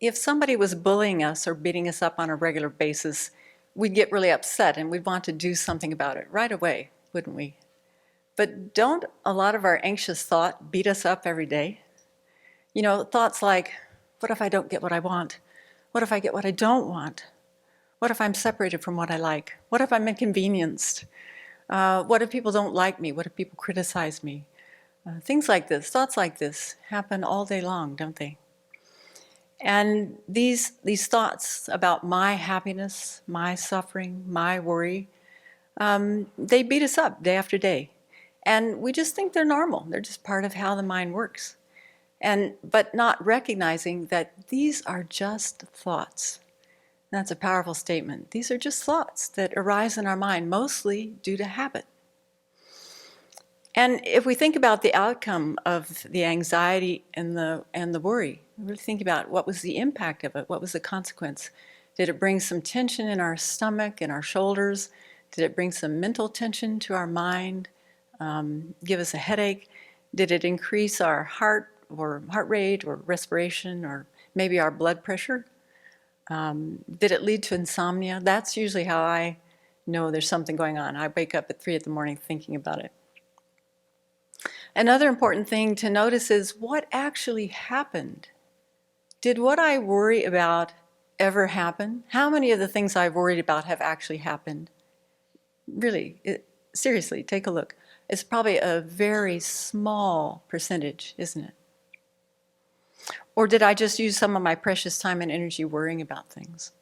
if somebody was bullying us or beating us up on a regular basis, we'd get really upset and we'd want to do something about it right away, wouldn't we? But don't a lot of our anxious thought beat us up every day? You know, thoughts like, what if I don't get what I want? What if I get what I don't want? What if I'm separated from what I like? What if I'm inconvenienced? What if people don't like me? What if people criticize me? Things like this, thoughts like this happen all day long, don't they? And these thoughts about my happiness, my suffering, my worry, they beat us up day after day. And we just think they're normal. They're just part of how the mind works. But not recognizing that these are just thoughts. That's a powerful statement. These are just thoughts that arise in our mind, mostly due to habit. And if we think about the outcome of the anxiety and the worry, really think about what was the impact of it, what was the consequence? Did it bring some tension in our stomach and our shoulders? Did it bring some mental tension to our mind, give us a headache? Did it increase our heart rate or respiration or maybe our blood pressure? Did it lead to insomnia? That's usually how I know there's something going on. I wake up at 3 a.m. thinking about it. Another important thing to notice is what actually happened. Did what I worry about ever happen? How many of the things I've worried about have actually happened? Really, seriously, take a look. It's probably a very small percentage, isn't it? Or did I just use some of my precious time and energy worrying about things?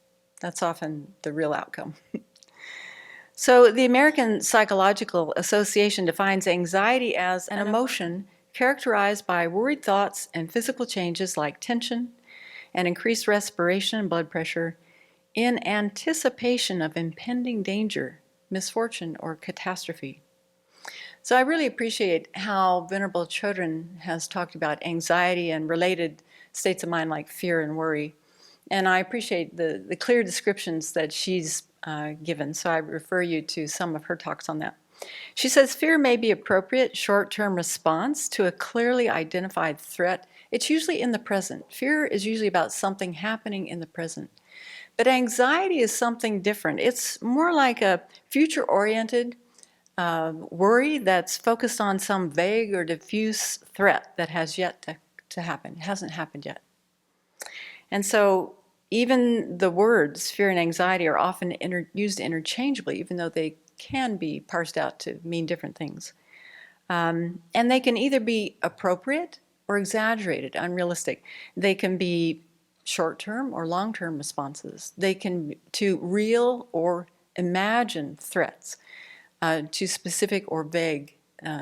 That's often the real outcome. So the American Psychological Association defines anxiety as an emotion characterized by worried thoughts and physical changes like tension and increased respiration and blood pressure in anticipation of impending danger, misfortune, or catastrophe. So I really appreciate how Venerable Chodron has talked about anxiety and related states of mind like fear and worry. And I appreciate the clear descriptions that she's given, so I refer you to some of her talks on that. She says fear may be appropriate short-term response to a clearly identified threat. It's usually in the present. Fear is usually about something happening in the present. But anxiety is something different. It's more like a future-oriented worry that's focused on some vague or diffuse threat that has yet to happen. It hasn't happened yet. And so even the words fear and anxiety are often used interchangeably, even though they can be parsed out to mean different things. And they can either be appropriate or exaggerated, unrealistic. They can be short-term or long-term responses. They can be to real or imagined threats, to specific or vague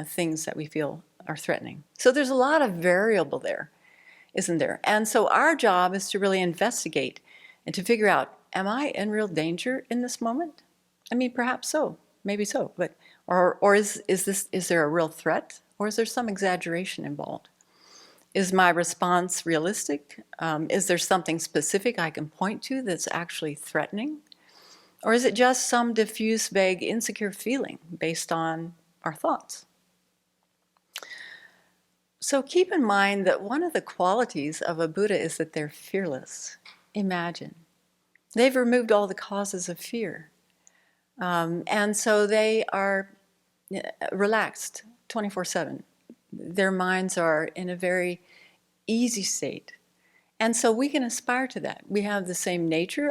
things that we feel are threatening. So there's a lot of variable there, isn't there? And so our job is to really investigate and to figure out, am I in real danger in this moment? I mean, perhaps so, maybe so, but or is there a real threat, or is there some exaggeration involved? Is my response realistic? Is there something specific I can point to that's actually threatening? Or is it just some diffuse, vague, insecure feeling based on our thoughts? So keep in mind that one of the qualities of a Buddha is that they're fearless. Imagine. They've removed all the causes of fear. And so they are relaxed 24/7. Their minds are in a very easy state. And so we can aspire to that. We have the same nature.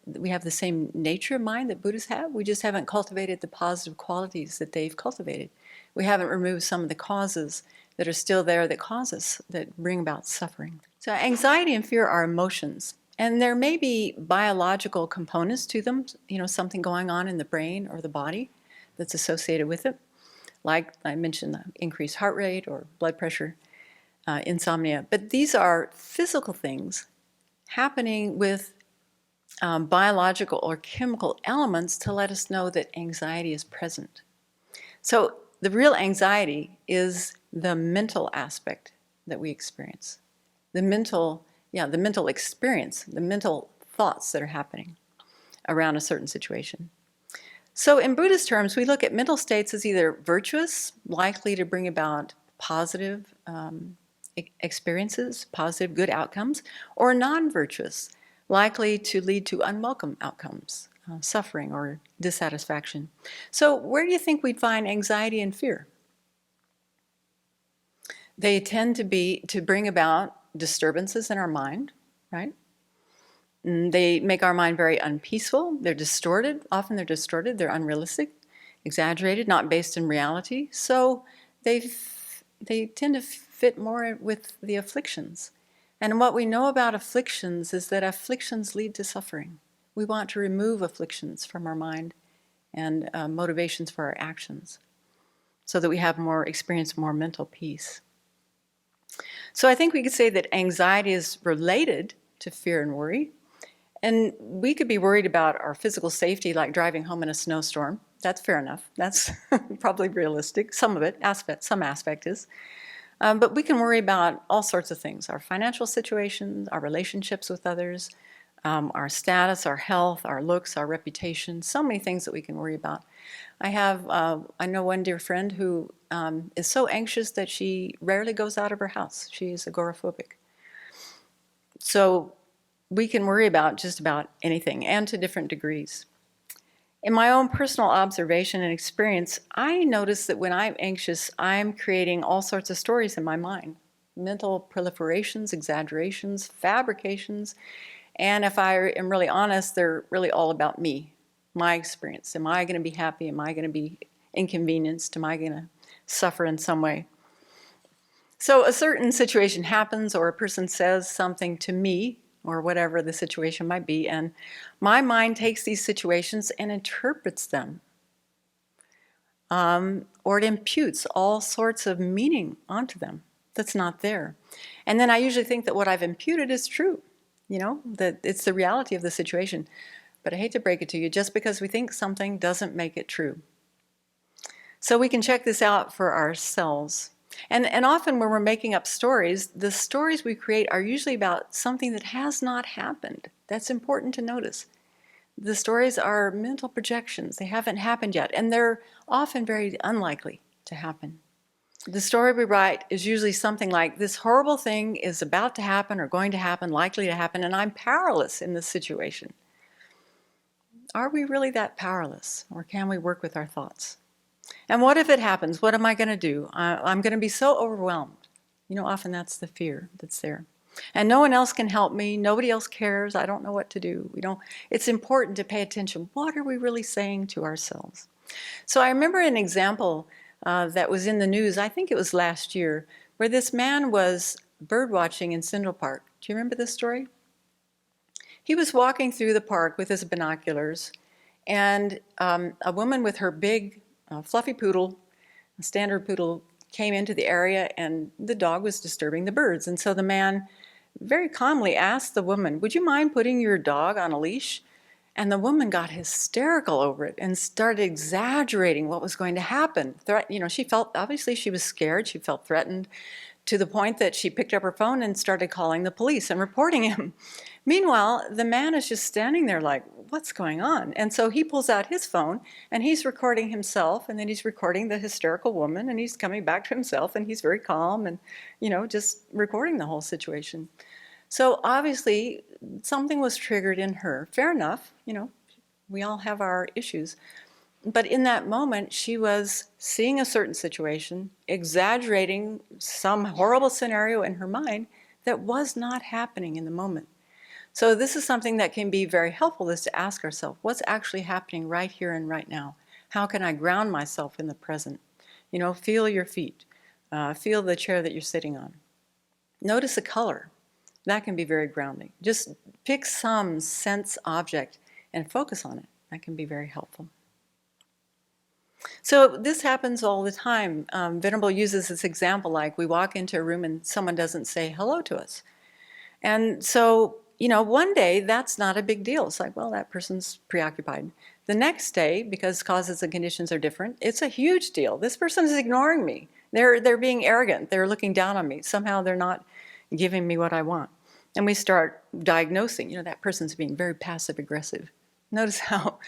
We have the same nature of mind that Buddhists have. We just haven't cultivated the positive qualities that they've cultivated. We haven't removed some of the causes that are still there that bring about suffering. So anxiety and fear are emotions. And there may be biological components to them, something going on in the brain or the body that's associated with it. Like I mentioned, the increased heart rate or blood pressure. Insomnia. But these are physical things happening with biological or chemical elements to let us know that anxiety is present. So the real anxiety is the mental aspect that we experience. The mental experience, the mental thoughts that are happening around a certain situation. So in Buddhist terms, we look at mental states as either virtuous, likely to bring about positive experiences, positive, good outcomes, or non-virtuous, likely to lead to unwelcome outcomes, suffering or dissatisfaction. So where do you think we'd find anxiety and fear? They tend to bring about disturbances in our mind, right? They make our mind very unpeaceful. They're distorted. Often they're distorted. They're unrealistic, exaggerated, not based in reality. So they tend to fit more with the afflictions. And what we know about afflictions is that afflictions lead to suffering. We want to remove afflictions from our mind and motivations for our actions so that we have experience more mental peace. So I think we could say that anxiety is related to fear and worry. And we could be worried about our physical safety, like driving home in a snowstorm. That's fair enough. That's probably realistic. Some of it, some aspect is. But we can worry about all sorts of things: our financial situations, our relationships with others, our status, our health, our looks, our reputation. So many things that we can worry about. I know one dear friend who is so anxious that she rarely goes out of her house. She is agoraphobic. So we can worry about just about anything, and to different degrees. In my own personal observation and experience, I notice that when I'm anxious, I'm creating all sorts of stories in my mind. Mental proliferations, exaggerations, fabrications, and if I am really honest, they're really all about me, my experience. Am I going to be happy? Am I going to be inconvenienced? Am I going to suffer in some way? So a certain situation happens, or a person says something to me, or whatever the situation might be, and my mind takes these situations and interprets them. Or it imputes all sorts of meaning onto them that's not there. And then I usually think that what I've imputed is true, that it's the reality of the situation. But I hate to break it to you, just because we think something doesn't make it true. So we can check this out for ourselves. And often when we're making up stories, the stories we create are usually about something that has not happened. That's important to notice. The stories are mental projections. They haven't happened yet, and they're often very unlikely to happen. The story we write is usually something like, this horrible thing is about to happen or going to happen, likely to happen, and I'm powerless in this situation. Are we really that powerless, or can we work with our thoughts? And what if it happens? What am I going to do? I'm going to be so overwhelmed. Often that's the fear that's there. And no one else can help me. Nobody else cares. I don't know what to do. It's important to pay attention. What are we really saying to ourselves? So I remember an example that was in the news, I think it was last year, where this man was bird watching in Central Park. Do you remember this story? He was walking through the park with his binoculars, and a woman with her big fluffy poodle, a standard poodle, came into the area, and the dog was disturbing the birds. And so the man very calmly asked the woman, would you mind putting your dog on a leash? And the woman got hysterical over it and started exaggerating what was going to happen. She felt, obviously she was scared, she felt threatened, to the point that she picked up her phone and started calling the police and reporting him. Meanwhile, the man is just standing there like, what's going on? And so he pulls out his phone and he's recording himself, and then he's recording the hysterical woman, and he's coming back to himself, and he's very calm and, just recording the whole situation. So obviously something was triggered in her. Fair enough, we all have our issues. But in that moment, she was seeing a certain situation, exaggerating some horrible scenario in her mind that was not happening in the moment. So this is something that can be very helpful, is to ask ourselves, what's actually happening right here and right now? How can I ground myself in the present? Feel your feet. Feel the chair that you're sitting on. Notice the color. That can be very grounding. Just pick some sense object and focus on it. That can be very helpful. So this happens all the time. Venerable uses this example, like we walk into a room and someone doesn't say hello to us. And so, one day that's not a big deal. It's like, well, that person's preoccupied. The next day, because causes and conditions are different, it's a huge deal. This person is ignoring me. They're being arrogant. They're looking down on me. Somehow they're not giving me what I want. And we start diagnosing, that person's being very passive aggressive. Notice how,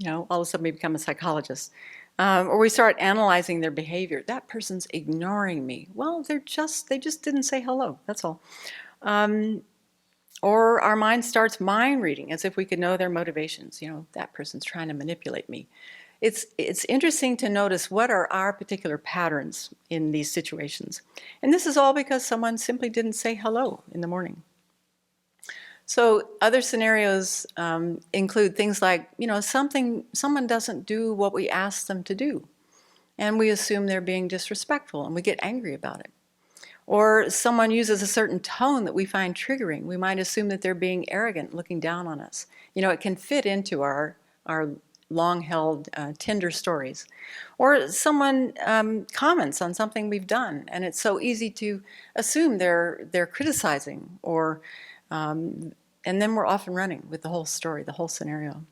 all of a sudden we become a psychologist. Or we start analyzing their behavior. That person's ignoring me. Well, they just didn't say hello. That's all. Or our mind starts mind reading as if we could know their motivations. That person's trying to manipulate me. It's interesting to notice what are our particular patterns in these situations. And this is all because someone simply didn't say hello in the morning. So other scenarios include things like, someone doesn't do what we ask them to do, and we assume they're being disrespectful, and we get angry about it. Or someone uses a certain tone that we find triggering. We might assume that they're being arrogant, looking down on us. It can fit into our long-held, tender stories. Or someone comments on something we've done, and it's so easy to assume they're criticizing, or and then we're off and running with the whole story, the whole scenario.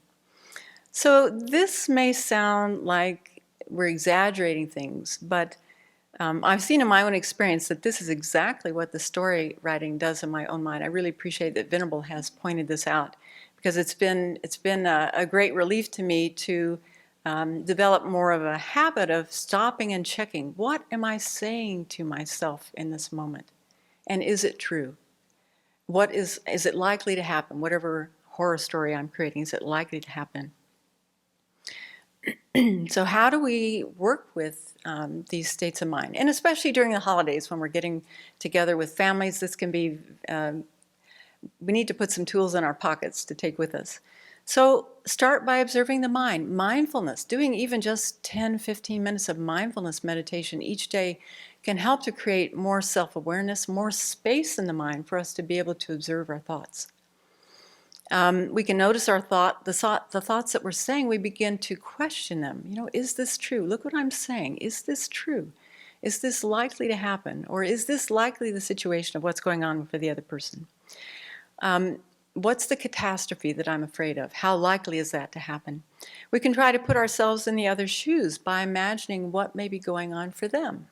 So this may sound like we're exaggerating things, but I've seen in my own experience that this is exactly what the story writing does in my own mind. I really appreciate that Venerable has pointed this out, because it's been a great relief to me to develop more of a habit of stopping and checking. What am I saying to myself in this moment? And is it true? Is it likely to happen? Whatever horror story I'm creating, is it likely to happen? So how do we work with these states of mind? And especially during the holidays when we're getting together with families, this can be, we need to put some tools in our pockets to take with us. So start by observing the mind. Mindfulness, doing even just 10, 15 minutes of mindfulness meditation each day can help to create more self-awareness, more space in the mind for us to be able to observe our thoughts. We can notice our the thoughts that we're saying. We begin to question them. Is this true? Look what I'm saying. Is this true? Is this likely to happen? Or is this likely the situation of what's going on for the other person? What's the catastrophe that I'm afraid of? How likely is that to happen? We can try to put ourselves in the other's shoes by imagining what may be going on for them.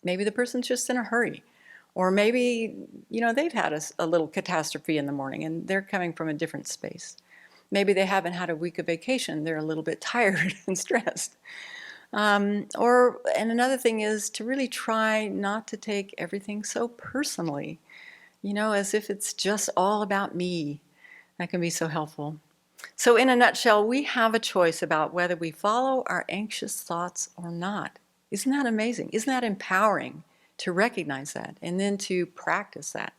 Maybe the person's just in a hurry. Or maybe, they've had a little catastrophe in the morning and they're coming from a different space. Maybe they haven't had a week of vacation. They're a little bit tired and stressed. And another thing is to really try not to take everything so personally, as if it's just all about me. That can be so helpful. So in a nutshell, we have a choice about whether we follow our anxious thoughts or not. Isn't that amazing? Isn't that empowering? To recognize that and then to practice that.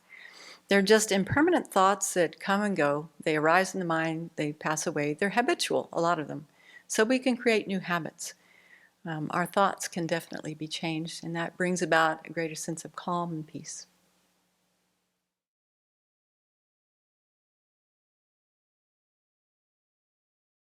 They're just impermanent thoughts that come and go. They arise in the mind, they pass away. They're habitual, a lot of them. So we can create new habits. Our thoughts can definitely be changed, and that brings about a greater sense of calm and peace.